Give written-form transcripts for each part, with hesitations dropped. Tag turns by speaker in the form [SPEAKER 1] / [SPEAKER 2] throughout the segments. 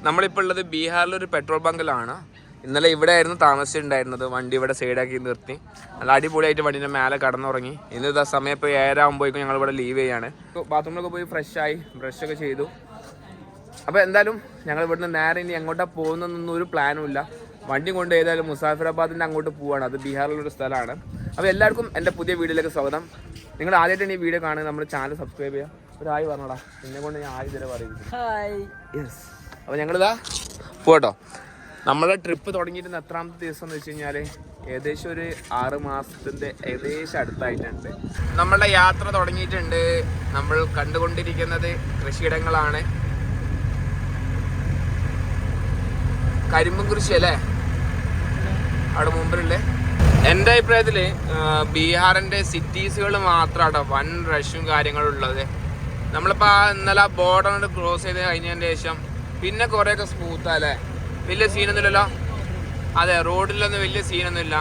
[SPEAKER 1] നമ്മളിപ്പോൾ ഉള്ളത് ബീഹാറിലൊരു പെട്രോൾ ബങ്കിലാണ്. ഇന്നലെ ഇവിടെ ആയിരുന്നു താമസിച്ചിട്ടുണ്ടായിരുന്നത്. വണ്ടി ഇവിടെ സൈഡാക്കി നിർത്തി നല്ല അടിപൊളിയായിട്ട് വണ്ടീൻ്റെ മേലെ കടന്നുറങ്ങി. ഇന്ന് സമയം ഇപ്പോൾ 7 ആകുമ്പോഴേക്കും ഞങ്ങൾ ഇവിടെ ലീവ് ചെയ്യാണ്. ബാത്റൂമിലൊക്കെ പോയി ഫ്രഷായി ബ്രഷൊക്കെ ചെയ്തു. അപ്പോൾ എന്തായാലും ഞങ്ങൾ ഇവിടുന്ന് നേരെ ഇനി എങ്ങോട്ടാണ് പോകുന്നതെന്നൊന്നും ഒരു പ്ലാനും ഇല്ല. വണ്ടി കൊണ്ട് ഏതായാലും മുസാഫിറാബാദിൻ്റെ അങ്ങോട്ട് പോവുകയാണ്. അത് ബീഹാറിലുള്ളൊരു സ്ഥലമാണ്. അപ്പോൾ എല്ലാവർക്കും എൻ്റെ പുതിയ വീഡിയോയിലേക്ക് സ്വാഗതം. നിങ്ങൾ ആദ്യമായിട്ടാണ് ഈ വീഡിയോ കാണുന്നത്, നമ്മുടെ ചാനൽ സബ്സ്ക്രൈബ് ചെയ്യുക. ഒരു ഹായ് പറഞ്ഞോടാ, എന്നെ കൊണ്ട് ഞാൻ ആദ്യം തരാൻ പറയുന്നത്. യെസ്. അപ്പോൾ ഞങ്ങളിതാ പോട്ടോ. നമ്മളെ ട്രിപ്പ് തുടങ്ങിയിട്ട് എത്രാമത്തെ ദിവസം എന്ന് വെച്ച് കഴിഞ്ഞാൽ ഏകദേശം ഒരു 6 മാസത്തിൻ്റെ ഏകദേശം അടുത്തായിട്ടുണ്ട്. നമ്മളുടെ യാത്ര തുടങ്ങിയിട്ടുണ്ട്. നമ്മൾ കണ്ടുകൊണ്ടിരിക്കുന്നത് കൃഷിയിടങ്ങളാണ്. കരിമ്പും കൃഷി അല്ലേ അവിടെ മുമ്പിലുണ്ട്. എൻ്റെ അഭിപ്രായത്തിൽ ബീഹാറിൻ്റെ സിറ്റീസുകൾ മാത്രമാണ് വൻ റഷും കാര്യങ്ങളും ഉള്ളത്. നമ്മളിപ്പോൾ ഇന്നലെ ബോർഡർ ക്രോസ് ചെയ്ത് കഴിഞ്ഞതിന് ശേഷം പിന്നെ കുറേയൊക്കെ സ്മൂത്തല്ലേ, വലിയ സീനൊന്നുമില്ലല്ലോ. അതെ, റോഡിലൊന്നും വലിയ സീനൊന്നുമില്ല,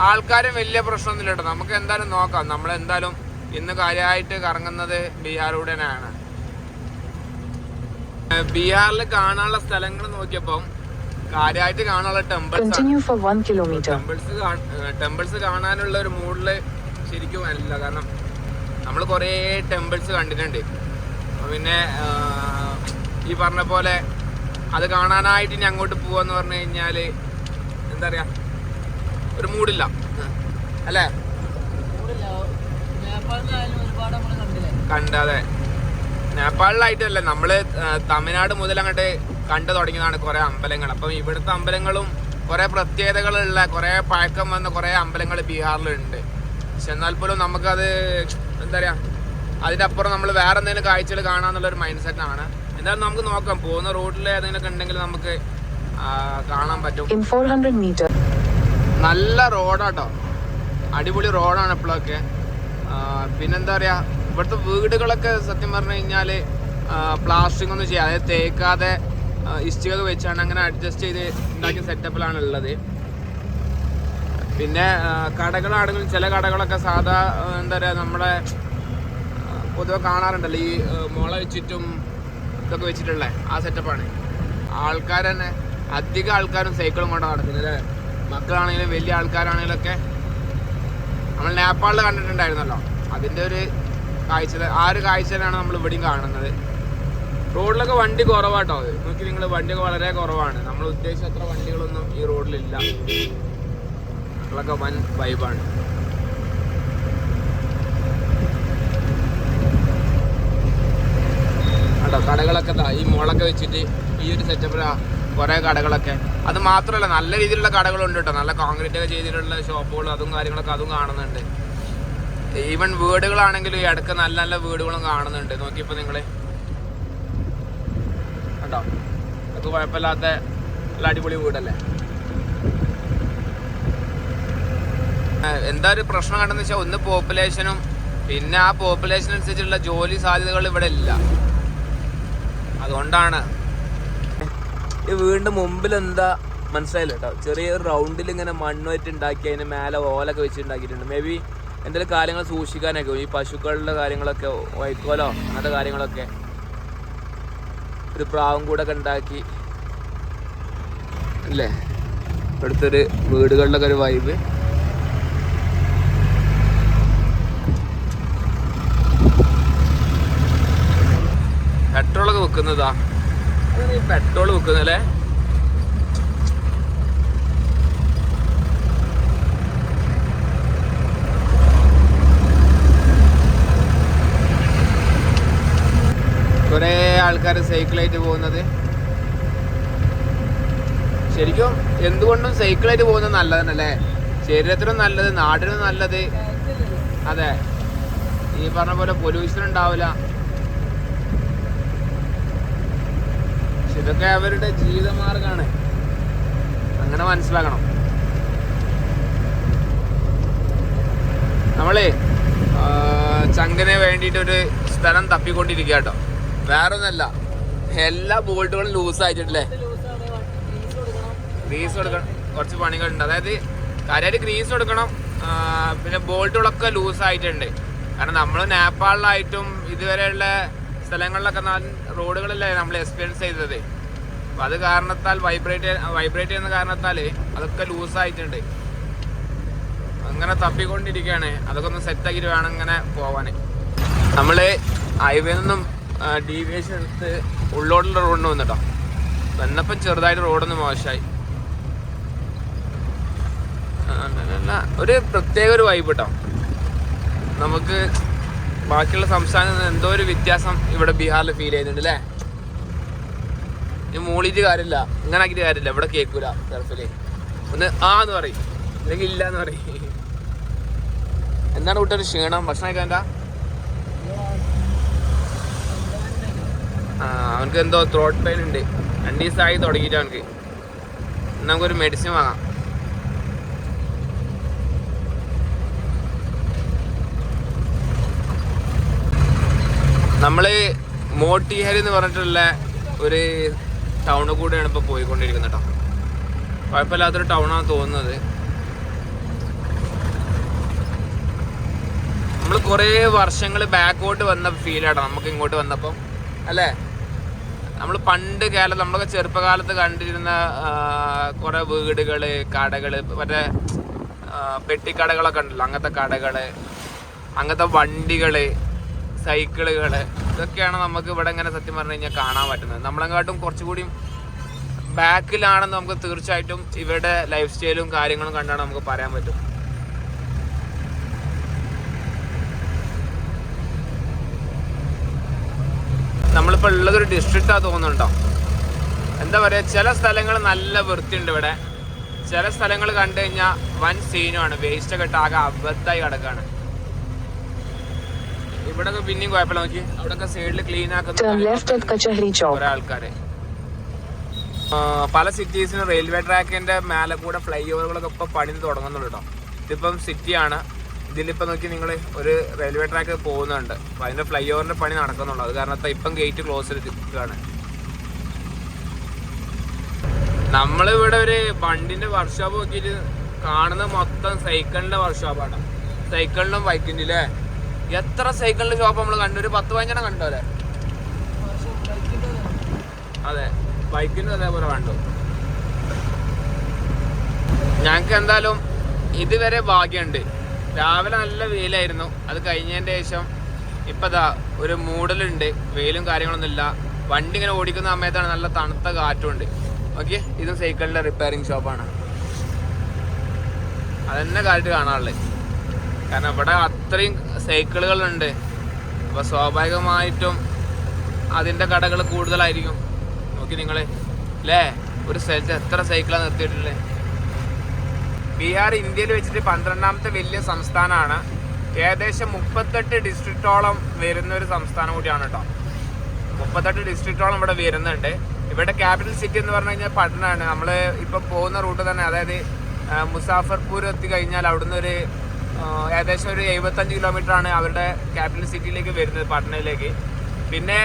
[SPEAKER 1] ആൾക്കാരും വലിയ പ്രശ്നമൊന്നുമില്ല കേട്ടോ. നമുക്ക് എന്തായാലും നോക്കാം. നമ്മളെന്തായാലും ഇന്ന് കാര്യമായിട്ട് കറങ്ങുന്നത് ബീഹാറിലൂടെ തന്നെയാണ്. ബീഹാറിൽ കാണാനുള്ള സ്ഥലങ്ങൾ നോക്കിയപ്പം കാര്യമായിട്ട് കാണാനുള്ള ടെമ്പിൾസ് കാണാനുള്ള ഒരു മൂഡില് ശരിക്കും അല്ല. കാരണം നമ്മൾ കുറേ ടെമ്പിൾസ് കണ്ടിട്ടുണ്ട്. പിന്നെ ഈ പറഞ്ഞ പോലെ അത് കാണാനായിട്ട് ഇനി അങ്ങോട്ട് പോവാന്ന് പറഞ്ഞു കഴിഞ്ഞാൽ എന്താ പറയാ, ഒരു മൂഡില്ല അല്ലേ. കണ്ടതെ നേപ്പാളിലായിട്ടല്ലേ, നമ്മള് തമിഴ്നാട് മുതൽ അങ്ങോട്ട് കണ്ടു തുടങ്ങിയതാണ് കുറെ അമ്പലങ്ങൾ. അപ്പം ഇവിടുത്തെ അമ്പലങ്ങളും കുറെ പ്രത്യേകതകളുള്ള കുറെ പഴക്കം വന്ന കുറെ അമ്പലങ്ങൾ ബീഹാറിലുണ്ട്. പക്ഷെ എന്നാൽ പോലും നമുക്കത് എന്താ പറയാ, അതിൻ്റെ അപ്പുറം നമ്മൾ വേറെ എന്തെങ്കിലും കാഴ്ചകൾ കാണാന്നുള്ളൊരു മൈൻഡ് സെറ്റാണ്. എന്തായാലും നമുക്ക് നോക്കാം. പോകുന്ന റോഡിൽ ഏതെങ്കിലുമൊക്കെ ഉണ്ടെങ്കിൽ നമുക്ക് കാണാൻ പറ്റും. നല്ല റോഡാട്ടോ, അടിപൊളി റോഡാണ് ഇപ്പോഴൊക്കെ. പിന്നെന്താ പറയാ, ഇവിടുത്തെ വീടുകളൊക്കെ സത്യം പറഞ്ഞു കഴിഞ്ഞാൽ പ്ലാസ്റ്റിക് ഒന്നും ചെയ്യാതെ, അതായത് തേക്കാതെ ഇഷ്ടിക വെച്ചാണ് അങ്ങനെ അഡ്ജസ്റ്റ് ചെയ്ത് ഉണ്ടാക്കിയ സെറ്റപ്പിലാണ് ഉള്ളത്. പിന്നെ കടകളാണെങ്കിലും ചില കടകളൊക്കെ സാധാ എന്താ പറയുക, നമ്മുടെ പൊതുവെ കാണാറുണ്ടല്ലോ ഈ മുള വെച്ചിട്ടും ഇതൊക്കെ വെച്ചിട്ടുള്ള ആ സെറ്റപ്പാണ്. ആൾക്കാർ തന്നെ അധികം ആൾക്കാരും സൈക്കിളും കൊണ്ടാണ് നടക്കുന്നത് അല്ലേ. മക്കളാണെങ്കിലും വലിയ ആൾക്കാരാണെങ്കിലും ഒക്കെ നമ്മൾ നേപ്പാളിൽ കണ്ടിട്ടുണ്ടായിരുന്നല്ലോ, അതിൻ്റെ ഒരു കാഴ്ച, ആ ഒരു കാഴ്ചയിലാണ് നമ്മൾ ഇവിടെയും കാണുന്നത്. റോഡിലൊക്കെ വണ്ടി കുറവാട്ടോ. നോക്കി നിങ്ങൾ, വണ്ടിയൊക്കെ വളരെ കുറവാണ്. നമ്മൾ ഉദ്ദേശിച്ച അത്ര വണ്ടികളൊന്നും ഈ റോഡിലില്ല. അതൊക്കെ വൻ വൈബാണ്. കേട്ടോ കടകളൊക്കെ ഈ മുളൊക്കെ വെച്ചിട്ട് ഈ ഒരു സെറ്റപ്പിലാണ് കുറേ കടകളൊക്കെ. അത് മാത്രമല്ല നല്ല രീതിയിലുള്ള കടകളുണ്ട് കേട്ടോ. നല്ല കോൺക്രീറ്റ് ഒക്കെ ചെയ്തിട്ടുള്ള ഷോപ്പുകളും അതും കാര്യങ്ങളൊക്കെ അതും കാണുന്നുണ്ട്. ഈവൻ വീടുകളാണെങ്കിലും ഇടയ്ക്ക് നല്ല നല്ല വീടുകളും കാണുന്നുണ്ട്. നോക്കിയപ്പോൾ നിങ്ങൾ കേട്ടോ, അത് കുഴപ്പമില്ലാത്ത നല്ല അടിപൊളി വീടല്ലേ. എന്താ ഒരു പ്രശ്നം കണ്ടെന്ന് വെച്ചാൽ, ഒന്ന് പോപ്പുലേഷനും പിന്നെ ആ പോപ്പുലേഷൻ അനുസരിച്ചുള്ള ജോലി സാധ്യതകൾ ഇവിടെ ഇല്ല. അതുകൊണ്ടാണ് ഈ വീടിൻ്റെ മുമ്പിൽ എന്താ മനസ്സിലായില്ല കേട്ടോ, ചെറിയൊരു റൗണ്ടിൽ ഇങ്ങനെ മണ്ണുമായിട്ട് ഉണ്ടാക്കി അതിന് മേലെ ഓലൊക്കെ വെച്ചിട്ടുണ്ടാക്കിയിട്ടുണ്ട്. മേ ബി എന്തെങ്കിലും കാര്യങ്ങൾ സൂക്ഷിക്കാനൊക്കെ, ഈ പശുക്കളുടെ കാര്യങ്ങളൊക്കെ, വൈക്കോലോ അങ്ങനത്തെ കാര്യങ്ങളൊക്കെ. ഒരു പ്രാവും കൂടൊക്കെ ഉണ്ടാക്കി അല്ലേ. ഇവിടുത്തെ വീടുകളിലൊക്കെ ഒരു വൈബ്. പെട്രോളൊക്കെ വെക്കുന്നതാ, ഈ പെട്രോൾ വെക്കുന്നല്ലേ. കുറേ ആൾക്കാർ സൈക്കിളായിട്ട് പോകുന്നത്. ശരിക്കും എന്തുകൊണ്ടും സൈക്കിളായിട്ട് പോകുന്നത് നല്ലതന്നല്ലേ, ശരീരത്തിനും നല്ലത്, നാടിനും നല്ലത്. അതെ, ഈ പറഞ്ഞ പോലെ പൊല്യൂഷൻ ഉണ്ടാവില്ല. ഇതൊക്കെ അവരുടെ ജീവിതമാർഗമാണ്, അങ്ങനെ മനസ്സിലാക്കണം. നമ്മളെ ചങ്കിന് വേണ്ടിയിട്ടൊരു സ്ഥലം തപ്പിക്കൊണ്ടിരിക്കുക കേട്ടോ. വേറെ ഒന്നല്ല, എല്ലാ ബോൾട്ടുകളും ലൂസായിട്ടില്ലേ. ഗ്രീസ് കൊടുക്കണം, കുറച്ച് പണികളുണ്ട്. അതായത് കാര്യമായിട്ട് ഗ്രീസ് കൊടുക്കണം. പിന്നെ ബോൾട്ടുകളൊക്കെ ലൂസായിട്ടുണ്ട്. കാരണം നമ്മൾ നേപ്പാളിലായിട്ടും ഇതുവരെയുള്ള സ്ഥലങ്ങളിലൊക്കെ റോഡുകളിലേ നമ്മൾ എക്സ്പീരിയൻസ് ചെയ്തത്. അത് കാരണത്താൽ വൈബ്രേറ്റ് ചെയ്യുന്ന കാരണത്താൽ അതൊക്കെ ലൂസായിട്ടുണ്ട്. അങ്ങനെ തപ്പിക്കൊണ്ടിരിക്കുകയാണ്. അതൊക്കെ ഒന്ന് സെറ്റാക്കിയിട്ട് വേണം ഇങ്ങനെ പോവാൻ. നമ്മൾ ഹൈവേ നിന്നും ഡീവിയേഷൻ എടുത്ത് ഉള്ളോട്ടുള്ള റോഡിന് വന്നിട്ടോ. വന്നപ്പം ചെറുതായിട്ട് റോഡൊന്ന് മോശമായി. ഒരു പ്രത്യേക ഒരു വൈബ് കേട്ടോ. നമുക്ക് ബാക്കിയുള്ള സംസ്ഥാനത്ത് നിന്ന് എന്തോ ഒരു വ്യത്യാസം ഇവിടെ ബീഹാറിൽ ഫീൽ ചെയ്യുന്നുണ്ട് അല്ലേ. ഈ മൂളിയിട്ട് കാര്യമില്ല, ഇങ്ങനെ ആക്കിയിട്ട് കാര്യമില്ല. ഇവിടെ കേൾക്കൂല. ഗൾഫില് ഒന്ന് എന്ന് പറയും, അല്ലെങ്കിൽ ഇല്ല എന്ന് പറയും. എന്താണ് കൂട്ടൊരു ക്ഷീണം? ഭക്ഷണം കഴിക്കാൻ അവനക്ക് എന്തോ ത്രോട്ട് പെയിൻ ഉണ്ട്. 2 ദിവസമായി തുടങ്ങിയിട്ട് അവനക്ക്. നമുക്കൊരു മെഡിസിൻ വാങ്ങാം. നമ്മൾ മോട്ടിഹരി എന്ന് പറഞ്ഞിട്ടുള്ള ഒരു ടൗണിൽ കൂടെയാണ് ഇപ്പോൾ പോയിക്കൊണ്ടിരിക്കുന്നത് കേട്ടോ. കുഴപ്പമില്ലാത്തൊരു ടൗണാണ് തോന്നുന്നത്. നമ്മൾ കുറേ വർഷങ്ങൾ ബാക്കോട്ട് വന്ന ഫീലാട്ടോ നമുക്ക് ഇങ്ങോട്ട് വന്നപ്പം അല്ലേ. നമ്മൾ പണ്ട് കാലത്ത് നമ്മളൊക്കെ ചെറുപ്പകാലത്ത് കണ്ടിരുന്ന കുറേ വീടുകൾ, കടകൾ, മറ്റേ പെട്ടിക്കടകളൊക്കെ ഉണ്ടല്ലോ, അങ്ങനത്തെ കടകൾ, അങ്ങനത്തെ വണ്ടികൾ, സൈക്കിളുകൾ, ഇതൊക്കെയാണ് നമുക്ക് ഇവിടെ ഇങ്ങനെ സത്യം പറഞ്ഞു കഴിഞ്ഞാൽ കാണാൻ പറ്റുന്നത്. നമ്മളെക്കാട്ടും കുറച്ചുകൂടി ബാക്കിലാണെന്ന് നമുക്ക് തീർച്ചയായിട്ടും ഇവരുടെ ലൈഫ് സ്റ്റൈലും കാര്യങ്ങളും കണ്ടാണ് നമുക്ക് പറയാൻ പറ്റും. നമ്മളിപ്പോൾ ഉള്ളതൊരു ഡിസ്ട്രിക്റ്റാണ് തോന്നുന്നുണ്ടോ? എന്താ പറയുക, ചില സ്ഥലങ്ങൾ നല്ല വൃത്തിയുണ്ട് ഇവിടെ. ചില സ്ഥലങ്ങൾ കണ്ടു കഴിഞ്ഞാൽ വൻ സീനുമാണ്. വേസ്റ്റൊക്കെ ഇട്ട് ആകെ അബദ്ധമായി കിടക്കുകയാണ്. ഇവിടെയൊക്കെ പിന്നെയും കുഴപ്പമില്ല. നോക്കി അവിടെയൊക്കെ സൈഡിൽ ക്ലീൻ ആക്കുന്ന കുറെ ആൾക്കാര്. പല സിറ്റീസിനും റെയിൽവേ ട്രാക്കിന്റെ മേലെ കൂടെ ഫ്ലൈ ഓവറുകളൊക്കെ ഇപ്പൊ പണി തുടങ്ങുന്നുള്ളൂ കേട്ടോ. ഇതിപ്പം സിറ്റിയാണ്. ഇതിലിപ്പോൾ നോക്കി നിങ്ങൾ ഒരു റെയിൽവേ ട്രാക്ക് പോകുന്നുണ്ട്. അപ്പം അതിന്റെ ഫ്ലൈ ഓവറിന്റെ പണി നടക്കുന്നുള്ളൂ. അത് കാരണത്താൽ ഇപ്പം ഗേറ്റ് ക്ലോസ് ചെയ്തിരിക്കുകയാണ്. നമ്മളിവിടെ ഒരു വണ്ടിന്റെ വർക്ക്ഷോപ്പ് നോക്കിയിട്ട് കാണുന്ന മൊത്തം സൈക്കിളിന്റെ വർക്ക്ഷോപ്പാണ്. സൈക്കിളിനും ബൈക്കിൻ്റെ അല്ലേ. എത്ര സൈക്കിളിന്റെ ഷോപ്പ് നമ്മൾ കണ്ടു? ഒരു 10-15 കണ്ടോ അല്ലേ? അതെ, ബൈക്കിനും അതേപോലെ കണ്ടു. ഞങ്ങൾക്ക് എന്തായാലും ഇതുവരെ ഭാഗ്യമുണ്ട്. രാവിലെ നല്ല വെയിലായിരുന്നു. അത് കഴിഞ്ഞതിൻ്റെ ശേഷം ഇപ്പം ദാ ഒരു മൂടലുണ്ട്. വെയിലും കാര്യങ്ങളൊന്നുമില്ല. വണ്ടി ഇങ്ങനെ ഓടിക്കുന്ന സമയത്താണ് നല്ല തണുത്ത കാറ്റുണ്ട്. ഓക്കെ, ഇതും സൈക്കിളിൻ്റെ റിപ്പയറിങ് ഷോപ്പാണ്. അതന്നെ കാറ്റ് കാണാറുള്ളത്. കാരണം ഇവിടെ അത്രയും സൈക്കിളുകളുണ്ട്. അപ്പോൾ സ്വാഭാവികമായിട്ടും അതിൻ്റെ കടകൾ കൂടുതലായിരിക്കും. നോക്കി നിങ്ങൾ അല്ലേ, ഒരു സ്ഥലത്ത് എത്ര സൈക്കിളാണ് നിർത്തിയിട്ടുള്ളത്. ബീഹാർ ഇന്ത്യയിൽ വെച്ചിട്ട് 12ാമത്തെ വലിയ സംസ്ഥാനമാണ്. ഏകദേശം 38 ഡിസ്ട്രിക്റ്റോളം വരുന്ന ഒരു സംസ്ഥാനം കൂടിയാണ് കേട്ടോ. 38 ഡിസ്ട്രിക്റ്റോളം ഇവിടെ വരുന്നുണ്ട്. ഇവിടെ ക്യാപിറ്റൽ സിറ്റി എന്ന് പറഞ്ഞു കഴിഞ്ഞാൽ പട്നയാണ്. നമ്മൾ ഇപ്പോൾ പോകുന്ന റൂട്ട് തന്നെ, അതായത് മുസാഫർപൂർ എത്തി കഴിഞ്ഞാൽ അവിടുന്ന് ഒരു ഏകദേശം ഒരു 75 കിലോമീറ്ററാണ് അവരുടെ ക്യാപിറ്റൽ സിറ്റിയിലേക്ക് വരുന്നത്, പട്നയിലേക്ക്. പിന്നെ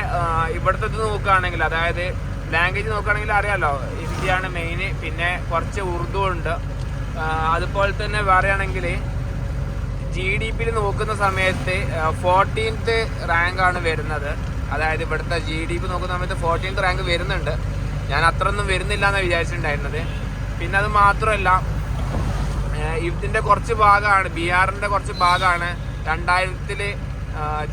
[SPEAKER 1] ഇവിടുത്തെ നോക്കുകയാണെങ്കിൽ, അതായത് ലാംഗ്വേജ് നോക്കുകയാണെങ്കിൽ അറിയാമല്ലോ, ഹിന്ദിയാണ് മെയിൻ. പിന്നെ കുറച്ച് ഉറുദു ഉണ്ട്. അതുപോലെ തന്നെ പറയുകയാണെങ്കിൽ GDP നോക്കുന്ന സമയത്ത് 14th റാങ്കാണ് വരുന്നത്. അതായത് ഇവിടുത്തെ GDP നോക്കുന്ന സമയത്ത് 14th റാങ്ക് വരുന്നുണ്ട്. ഞാൻ അത്രയൊന്നും വരുന്നില്ല എന്നാണ് വിചാരിച്ചിട്ടുണ്ടായിരുന്നത്. പിന്നെ അത് മാത്രമല്ല, ഇതിൻ്റെ കുറച്ച് ഭാഗമാണ്, ബീഹാറിൻ്റെ കുറച്ച് ഭാഗമാണ് 2000-ൽ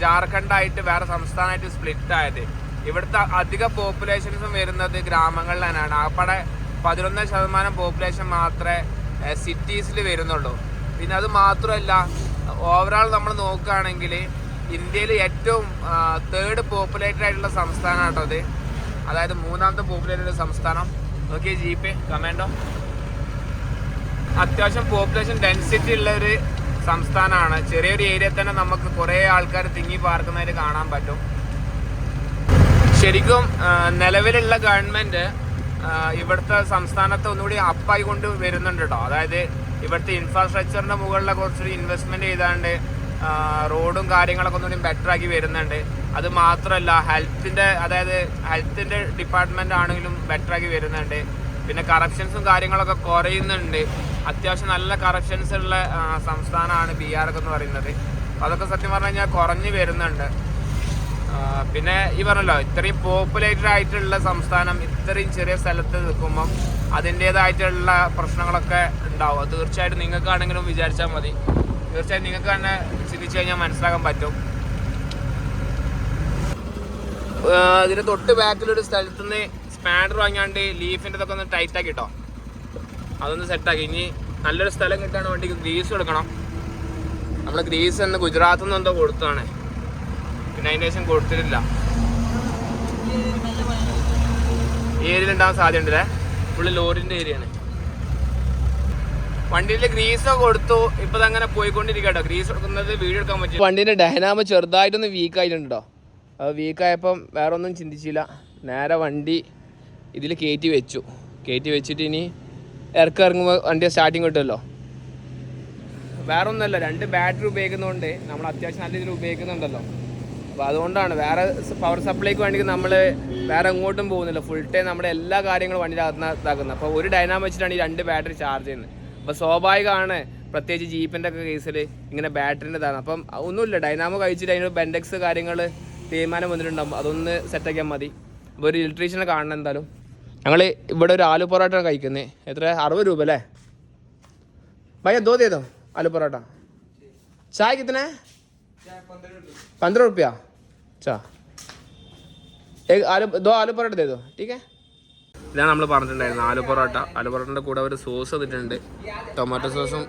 [SPEAKER 1] ജാർഖണ്ഡായിട്ട് വേറെ സംസ്ഥാനമായിട്ട് സ്പ്ലിറ്റ് ആയത്. ഇവിടുത്തെ അധിക പോപ്പുലേഷൻസും വരുന്നത് ഗ്രാമങ്ങളിൽ തന്നെയാണ്. ആകപ്പാടെ 11% പോപ്പുലേഷൻ മാത്രമേ സിറ്റീസിൽ വരുന്നുള്ളൂ. പിന്നെ അത് മാത്രമല്ല, ഓവറോൾ നമ്മൾ നോക്കുകയാണെങ്കിൽ ഇന്ത്യയിൽ ഏറ്റവും 3rd പോപ്പുലേറ്റഡ് ആയിട്ടുള്ള സംസ്ഥാനമാണ് കേട്ടോ അത്. അതായത് 3ാമത്തെ പോപ്പുലേറ്റഡ് സംസ്ഥാനം. നോക്കിയേ GP കമൻറ്റോ. അത്യാവശ്യം പോപ്പുലേഷൻ ഡെൻസിറ്റി ഉള്ള ഒരു സംസ്ഥാനമാണ്. ചെറിയൊരു ഏരിയ തന്നെ നമുക്ക് കുറേ ആൾക്കാർ തിങ്ങി പാർക്കുന്നതായിട്ട് കാണാൻ പറ്റും. ശരിക്കും നിലവിലുള്ള ഗവൺമെൻറ് ഇവിടുത്തെ സംസ്ഥാനത്ത് ഒന്നുകൂടി അപ്പായി കൊണ്ട് വരുന്നുണ്ട് കേട്ടോ. അതായത് ഇവിടുത്തെ ഇൻഫ്രാസ്ട്രക്ചറിൻ്റെ മുകളിലെ കുറച്ചൊരു ഇൻവെസ്റ്റ്മെൻറ്റ് ചെയ്താണ്ട് റോഡും കാര്യങ്ങളൊക്കെ ഒന്നുകൂടി ബെറ്റർ ആക്കി വരുന്നുണ്ട്. അത് മാത്രമല്ല, ഹെൽത്തിൻ്റെ ഡിപ്പാർട്ട്മെൻ്റ് ആണെങ്കിലും ബെറ്റർ ആക്കി വരുന്നുണ്ട്. പിന്നെ കറപ്ഷൻസും കാര്യങ്ങളൊക്കെ കുറയുന്നുണ്ട്. അത്യാവശ്യം നല്ല കറപ്ഷൻസ് ഉള്ള സംസ്ഥാനമാണ് ബീഹാറൊക്കെ എന്ന് പറയുന്നത്. അതൊക്കെ സത്യം പറഞ്ഞു കഴിഞ്ഞാൽ കുറഞ്ഞു വരുന്നുണ്ട്. പിന്നെ ഈ പറഞ്ഞല്ലോ ഇത്രയും പോപ്പുലേറ്റഡ് ആയിട്ടുള്ള സംസ്ഥാനം ഇത്രയും ചെറിയ സ്ഥലത്ത് നിൽക്കുമ്പം അതിൻ്റേതായിട്ടുള്ള പ്രശ്നങ്ങളൊക്കെ ഉണ്ടാവും. അത് തീർച്ചയായിട്ടും നിങ്ങൾക്കാണെങ്കിലും വിചാരിച്ചാൽ മതി. തീർച്ചയായും നിങ്ങൾക്ക് തന്നെ ചിന്തിച്ചു കഴിഞ്ഞാൽ മനസ്സിലാക്കാൻ പറ്റും. ഇതിന് തൊട്ട് ബാക്കിലൊരു സ്ഥലത്ത് നിന്ന് സ്പാനർ വാങ്ങിയാണ്ട് ലീഫിൻ്റെ ഇതൊക്കെ ഒന്ന് ടൈറ്റാക്കി കേട്ടോ, അതൊന്ന് സെറ്റാക്കി. ഇനി നല്ലൊരു സ്ഥലം കിട്ടാണ് വണ്ടിക്ക് ഗ്രീസ് കൊടുക്കണം. നമ്മൾ ഗ്രീസ് എന്ന് ഗുജറാത്തിൽ നിന്ന് എന്തോ കൊടുത്തതാണ്, പിന്നെ അതിൻ്റെ ശേഷം കൊടുത്തിട്ടില്ല. ഈ ഏരിയയിൽ ഉണ്ടാകാൻ സാധ്യതയുണ്ടല്ലേ, ഫുള്ള് ലോറിൻ്റെ ഏരിയയാണ്. വണ്ടിയിൽ ഗ്രീസ് കൊടുത്തു, ഇപ്പം അങ്ങനെ പോയിക്കൊണ്ടിരിക്കട്ടോ. ഗ്രീസ് കൊടുക്കുന്നത് വീഡിയോ എടുക്കാൻ പറ്റും. വണ്ടീൻ്റെ ഡൈനാമോ ചെറുതായിട്ടൊന്ന് വീക്കായിട്ടുണ്ട് കേട്ടോ. അത് വീക്കായപ്പം വേറെ ഒന്നും ചിന്തിച്ചില്ല, നേരെ വണ്ടി ഇതിൽ കയറ്റി വെച്ചിട്ട് ഇനി ഇറങ്ങുമ്പോൾ വണ്ടി സ്റ്റാർട്ടിങ് കിട്ടുമല്ലോ. വേറെ ഒന്നുമല്ല, 2 ബാറ്ററി ഉപയോഗിക്കുന്നതുകൊണ്ട് നമ്മൾ അത്യാവശ്യം നല്ല രീതിയിൽ ഉപയോഗിക്കുന്നുണ്ടല്ലോ. അപ്പോൾ അതുകൊണ്ടാണ് വേറെ പവർ സപ്ലൈക്ക് വേണ്ടി നമ്മൾ വേറെ എങ്ങോട്ടും പോകുന്നില്ല. ഫുൾ ടൈം നമ്മുടെ എല്ലാ കാര്യങ്ങളും വണ്ടിയിൽ ഇതാക്കുന്നത്. അപ്പോൾ ഒരു ഡൈനാമോ വെച്ചിട്ടാണ് ഈ 2 ബാറ്ററി ചാർജ് ചെയ്യുന്നത്. അപ്പോൾ സ്വാഭാവികമാണ്, പ്രത്യേകിച്ച് ജീപ്പിൻ്റെ ഒക്കെ കേസിൽ ഇങ്ങനെ ബാറ്ററിൻ്റെ ഇതാണ്. അപ്പം ഒന്നുമില്ല, ഡൈനാമോ കഴിച്ചിട്ട് അതിന് ബെൻഡെക്സ് കാര്യങ്ങൾ തീരുമാനം വന്നിട്ടുണ്ടാകും, അതൊന്ന് സെറ്റാക്കിയാൽ മതി. അപ്പോൾ ഒരു ഇലക്ട്രീഷ്യനെ കാണണം എന്തായാലും. ഞങ്ങൾ ഇവിടെ ഒരു ആലു പൊറോട്ട കഴിക്കുന്നത്. എത്ര? 60 രൂപ അല്ലേ ഭയ്യ? ദോ ദേ ദോ आलू पराठा। चाय कितने? 15 रुपया। अच्छा, एक दो आलू पराठा दे दो, ठीक है। ഇതാണ് നമ്മൾ പറഞ്ഞിട്ടുണ്ടായിരുന്നു ആലു പൊറോട്ട. ആലു പൊറോട്ടൻ്റെ കൂടെ ഒരു സോസ് തന്നിട്ടുണ്ട്, ടൊമാറ്റോ സോസും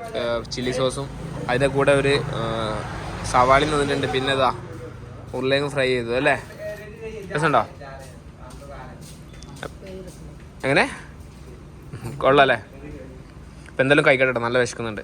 [SPEAKER 1] ചില്ലി സോസും. അതിൻ്റെ കൂടെ ഒരു സവാള തന്നിട്ടുണ്ട്. പിന്നെ ഇതാ ഉരുളയും ഫ്രൈ ചെയ്തത് അല്ലേ, രസമുണ്ടോ? എങ്ങനെ കൊള്ളാം അല്ലേ? ഇപ്പം എന്തായാലും കഴിക്കട്ടെ, നല്ല വിശക്കുന്നുണ്ട്.